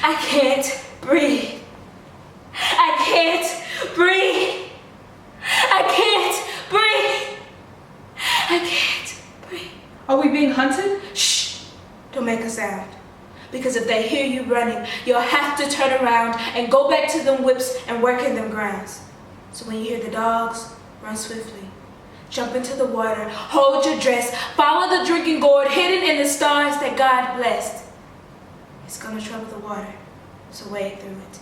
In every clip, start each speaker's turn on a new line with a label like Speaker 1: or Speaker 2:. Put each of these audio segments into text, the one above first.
Speaker 1: I can't breathe. I can't breathe. I can't breathe. I can't breathe.
Speaker 2: Are we being hunted?
Speaker 1: Shh! Don't make a sound. Because if they hear you running, you'll have to turn around and go back to them whips and work in them grounds. So when you hear the dogs, run swiftly. Jump into the water, hold your dress, follow the drinking gourd hidden in the stars that God blessed. It's gonna trouble the water, so wade through it.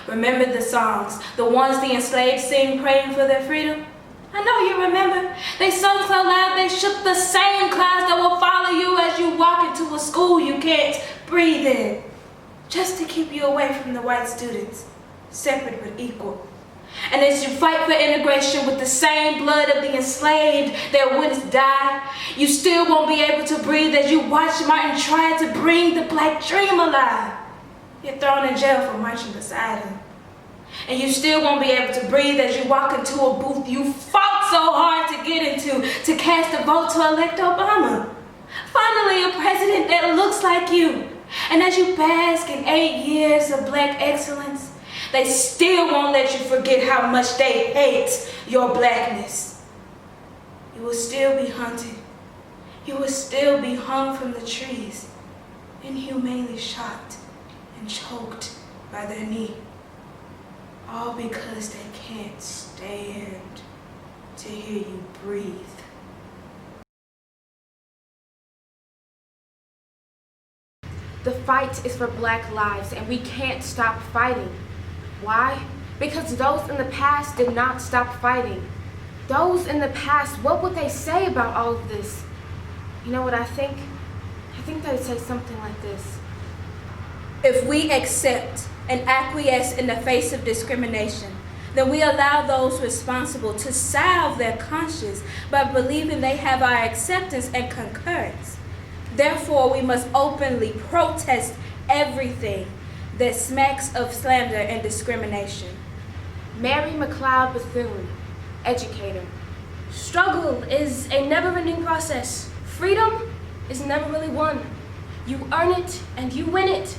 Speaker 1: Remember the songs, the ones the enslaved sing praying for their freedom? I know you remember. They sung so loud they shook the same clouds that will follow you as you walk into a school you can't breathe in. Just to keep you away from the white students, separate but equal. And as you fight for integration with the same blood of the enslaved that once died, you still won't be able to breathe as you watch Martin try to bring the black dream alive. You're thrown in jail for marching beside him. And you still won't be able to breathe as you walk into a booth you fought so hard to get into to cast a vote to elect Obama. Finally, a president that looks like you. And as you bask in 8 years of black excellence, they still won't let you forget how much they hate your blackness. You will still be hunted. You will still be hung from the trees, inhumanely shot and choked by their knee. All because they can't stand to hear you breathe.
Speaker 3: The fight is for black lives, and we can't stop fighting. Why? Because those in the past did not stop fighting. Those in the past, what would they say about all of this? You know what I think? I think they'd say something like this.
Speaker 1: If we accept and acquiesce in the face of discrimination, then we allow those responsible to salve their conscience by believing they have our acceptance and concurrence. Therefore, we must openly protest everything that smacks of slander and discrimination.
Speaker 3: Mary McLeod Bethune, educator.
Speaker 4: Struggle is a never-ending process. Freedom is never really won. You earn it and you win it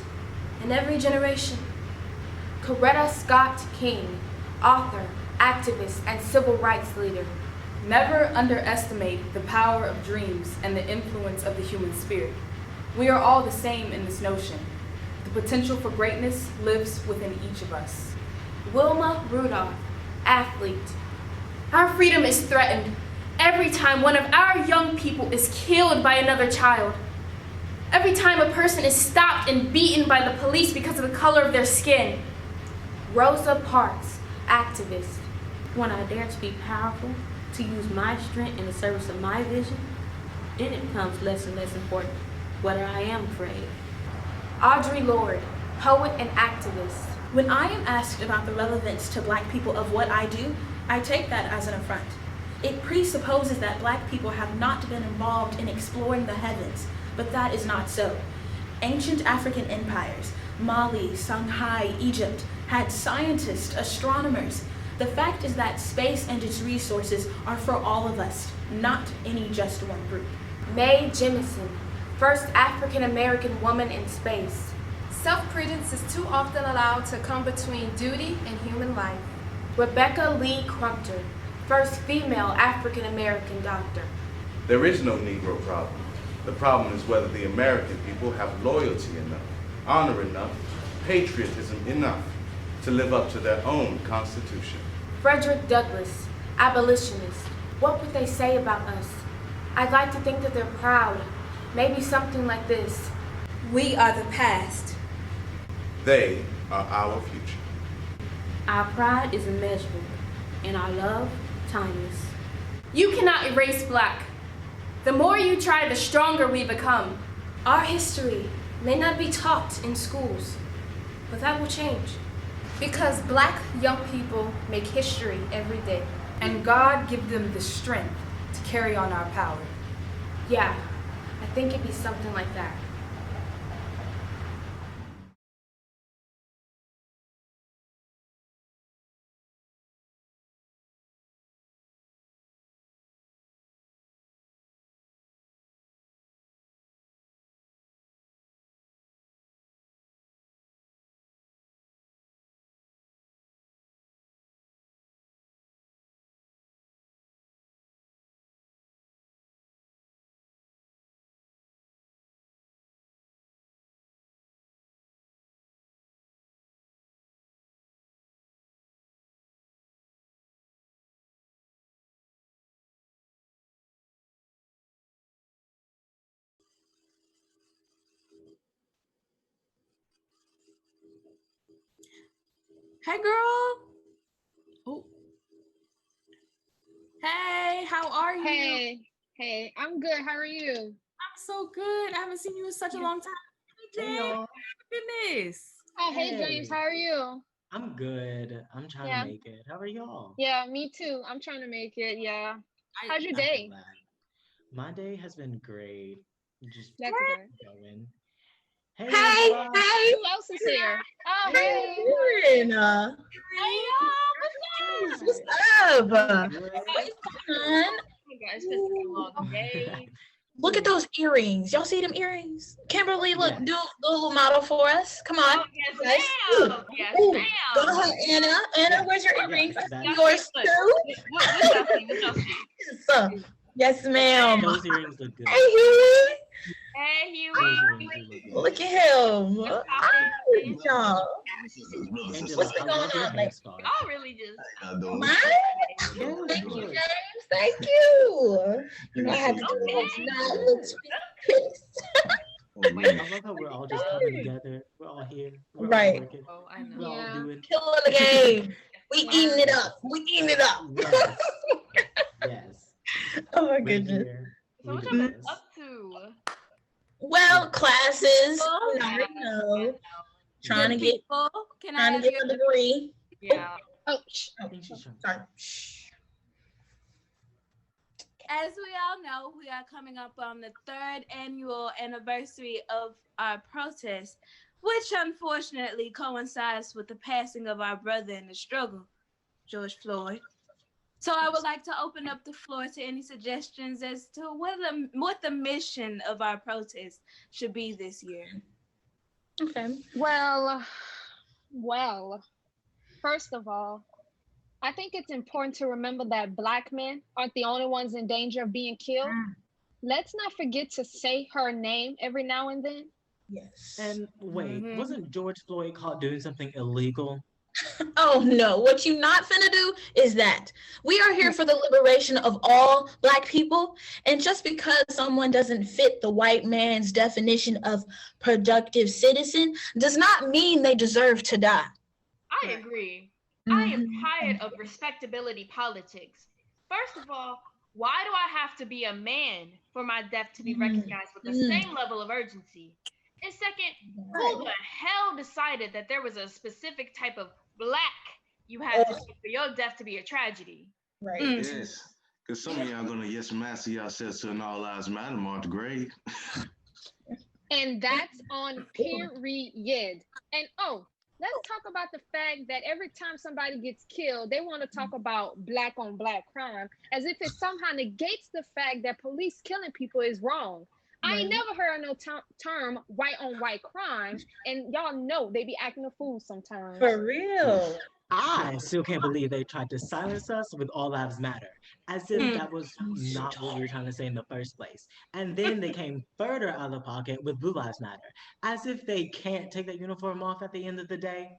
Speaker 4: in every generation.
Speaker 3: Coretta Scott King, author, activist, and civil rights leader.
Speaker 2: Never underestimate the power of dreams and the influence of the human spirit. We are all the same in this notion. The potential for greatness lives within each of us.
Speaker 3: Wilma Rudolph, athlete.
Speaker 4: Our freedom is threatened every time one of our young people is killed by another child. Every time a person is stopped and beaten by the police because of the color of their skin.
Speaker 3: Rosa Parks, activist.
Speaker 5: When I dare to be powerful, to use my strength in the service of my vision, then it becomes less and less important whether I am afraid.
Speaker 3: Audre Lorde, poet and activist.
Speaker 6: When I am asked about the relevance to black people of what I do, I take that as an affront. It presupposes that black people have not been involved in exploring the heavens, but that is not so. Ancient African empires, Mali, Songhai, Egypt, had scientists, astronomers. The fact is that space and its resources are for all of us, not any just one group.
Speaker 3: Mae Jemison, first African-American woman in space.
Speaker 7: Self-credence is too often allowed to come between duty and human life.
Speaker 3: Rebecca Lee Crumpton, first female African-American doctor.
Speaker 8: There is no Negro problem. The problem is whether the American people have loyalty enough, honor enough, patriotism enough to live up to their own Constitution.
Speaker 3: Frederick Douglass, abolitionist. What would they say about us? I'd like to think that they're proud. Maybe something like this.
Speaker 1: We are the past.
Speaker 8: They are our future.
Speaker 5: Our pride is immeasurable, and our love, timeless.
Speaker 4: You cannot erase black. The more you try, the stronger we become.
Speaker 7: Our history may not be taught in schools, but that will change. Because black young people make history every day.
Speaker 2: And God give them the strength to carry on our power.
Speaker 3: Yeah, I think it'd be something like that.
Speaker 2: Hey, girl. Oh. Hey, how are you?
Speaker 9: Hey, I'm good. How are you?
Speaker 2: I'm so good. I haven't seen you in such a long time. Hey,
Speaker 10: Hey
Speaker 2: James.
Speaker 10: y'all.
Speaker 2: Goodness.
Speaker 9: Oh, hey James, how are you?
Speaker 10: I'm good. I'm trying to
Speaker 9: Yeah,
Speaker 10: make it. How are y'all?
Speaker 9: yeah, me too. I'm trying to make it. Yeah.
Speaker 2: I,
Speaker 9: How's your
Speaker 10: I'm
Speaker 9: day?
Speaker 10: glad. My day has been great. Just
Speaker 9: That's good.
Speaker 10: going. Hey,
Speaker 11: Hey,
Speaker 10: Angela.
Speaker 11: hey,
Speaker 9: Who else is here? Oh,
Speaker 11: how you
Speaker 9: hey.
Speaker 11: doing?
Speaker 9: Hey, y'all.
Speaker 11: What's
Speaker 9: What's up?
Speaker 11: up?
Speaker 10: Good.
Speaker 9: It's
Speaker 11: Hun?
Speaker 9: it's been a long day.
Speaker 11: Look at those earrings. Y'all see them earrings? Kimberly, look,
Speaker 10: Yes.
Speaker 11: do a little model for us. Come on.
Speaker 4: Oh, yes,
Speaker 11: Guys.
Speaker 4: ma'am. Yes,
Speaker 11: Ooh,
Speaker 4: ma'am.
Speaker 11: go ahead, Anna. Anna, where's your
Speaker 10: Yes,
Speaker 11: earrings?
Speaker 10: that's
Speaker 11: Yours
Speaker 4: Look,
Speaker 11: too?
Speaker 4: what y'all see? What y'all see?
Speaker 11: Yes, ma'am.
Speaker 10: those earrings look good.
Speaker 11: Hey, Huey.
Speaker 4: Hey,
Speaker 10: Those
Speaker 4: Huey.
Speaker 10: earrings do look good.
Speaker 11: Look at him.
Speaker 4: What's
Speaker 11: Hi,
Speaker 4: poppin'?
Speaker 11: y'all.
Speaker 10: Angela,
Speaker 11: What's been
Speaker 10: I
Speaker 11: going
Speaker 10: love your
Speaker 11: on, ladies?
Speaker 10: hairstyle.
Speaker 4: Y'all really just.
Speaker 11: Mine?
Speaker 10: Yeah,
Speaker 11: Thank you,
Speaker 10: yours.
Speaker 11: James. Thank you. You know, I had to do a little nod, a little piece.
Speaker 10: I love how we're all just coming together. We're all here. We're all
Speaker 11: Right.
Speaker 10: working.
Speaker 4: Oh, I know.
Speaker 10: We're all
Speaker 9: Yeah.
Speaker 10: doing.
Speaker 11: Killing the game. We eating it up. We eating it up.
Speaker 10: Yes. Yes.
Speaker 11: Oh my
Speaker 10: We're
Speaker 11: goodness.
Speaker 10: here.
Speaker 4: So
Speaker 10: We
Speaker 4: what
Speaker 10: do
Speaker 4: y'all been
Speaker 10: this.
Speaker 4: up to?
Speaker 11: Well,
Speaker 10: Yeah.
Speaker 11: classes.
Speaker 4: Oh,
Speaker 11: You
Speaker 4: yeah.
Speaker 11: know, trying to
Speaker 2: Good
Speaker 11: get
Speaker 2: people. Can I
Speaker 11: trying to
Speaker 2: have
Speaker 11: get
Speaker 2: your
Speaker 11: a degree.
Speaker 4: Yeah.
Speaker 9: Oh, shh.
Speaker 10: I think she's trying.
Speaker 11: Sorry. Shh.
Speaker 1: As we all know, we are coming up on the 3rd annual anniversary of our protest, which unfortunately coincides with the passing of our brother in the struggle, George Floyd. So I would like to open up the floor to any suggestions as to what the mission of our protest should be this year.
Speaker 11: Okay.
Speaker 9: Well, first of all, I think it's important to remember that Black men aren't the only ones in danger of being killed. Let's not forget to say her name every now and then.
Speaker 11: Yes.
Speaker 10: And wait, wasn't George Floyd caught doing something illegal?
Speaker 11: Oh no, what you not finna do is that. We are here for the liberation of all Black people. And just because someone doesn't fit the white man's definition of productive citizen does not mean they deserve to die.
Speaker 4: I agree. I am
Speaker 11: Mhm.
Speaker 4: tired of respectability politics. First of all, why do I have to be a man for my death to be recognized with the same level of urgency? And second, who the hell decided that there was a specific type of black you had to be for your death to be a tragedy?
Speaker 11: Right.
Speaker 12: Yes, because some of y'all gonna yes master yourselves to an all lives matter marked grave.
Speaker 9: And that's on period. And let's talk about the fact that every time somebody gets killed, they want to talk about black on black crime as if it somehow negates the fact that police killing people is wrong. I ain't never heard no term white on white crime, and y'all know they be acting a fool sometimes.
Speaker 11: For real.
Speaker 10: I still can't believe they tried to silence us with All Lives Matter, as if that was not what we were trying to say in the first place. And then they came further out of the pocket with Blue Lives Matter, as if they can't take that uniform off at the end of the day.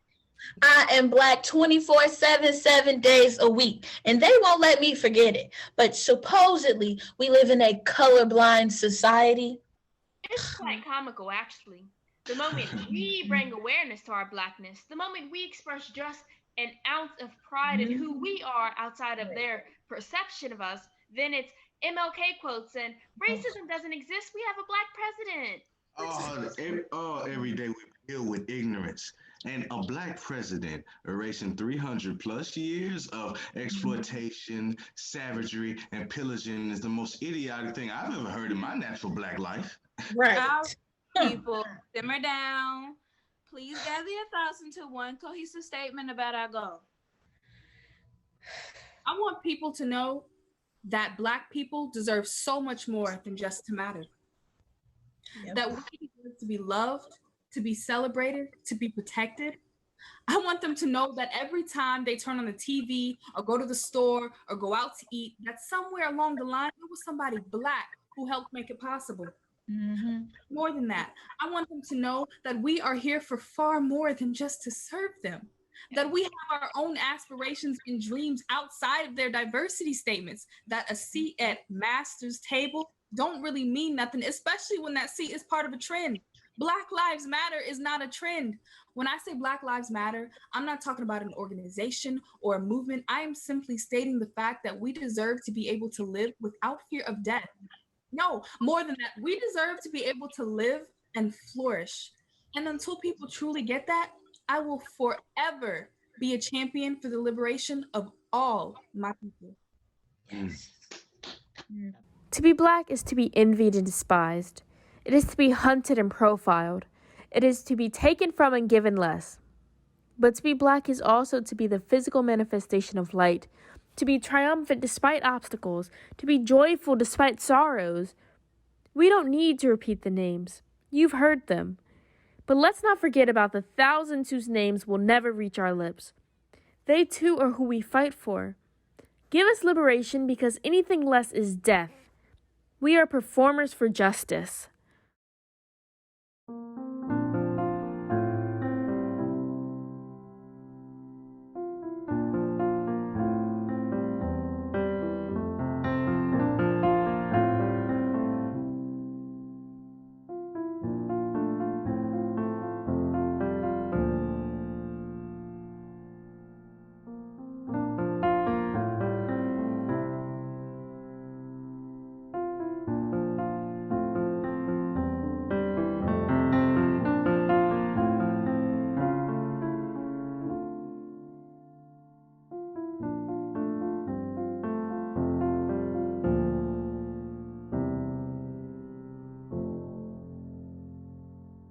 Speaker 11: I am Black 24/7, 7 days a week, and they won't let me forget it. But supposedly, we live in a colorblind society.
Speaker 4: It's quite comical, actually. The moment we bring awareness to our blackness, the moment we express just an ounce of pride in who we are outside of their perception of us, then it's MLK quotes and racism doesn't exist. We have a black president.
Speaker 12: Every day we deal with ignorance. And a black president erasing 300 plus years of exploitation, savagery, and pillaging is the most idiotic thing I've ever heard in my natural black life.
Speaker 11: Right.
Speaker 1: People, simmer down. Please gather your thoughts into one cohesive statement about our goal.
Speaker 2: I want people to know that Black people deserve so much more than just to matter.
Speaker 11: Yep.
Speaker 2: That we deserve to be loved, to be celebrated, to be protected. I want them to know that every time they turn on the TV or go to the store or go out to eat, that somewhere along the line, there was somebody Black who helped make it possible. More than that, I want them to know that we are here for far more than just to serve them. That we have our own aspirations and dreams outside of their diversity statements, that a seat at master's table don't really mean nothing, especially when that seat is part of a trend. Black Lives Matter is not a trend. When I say Black Lives Matter, I'm not talking about an organization or a movement. I am simply stating the fact that we deserve to be able to live without fear of death. No, more than that, we deserve to be able to live and flourish. And until people truly get that, I will forever be a champion for the liberation of all my people.
Speaker 3: To be black is to be envied and despised. It is to be hunted and profiled. It is to be taken from and given less. But to be black is also to be the physical manifestation of light, to be triumphant despite obstacles, to be joyful despite sorrows. We don't need to repeat the names. You've heard them. But let's not forget about the thousands whose names will never reach our lips. They too are who we fight for. Give us liberation because anything less is death. We are performers for justice.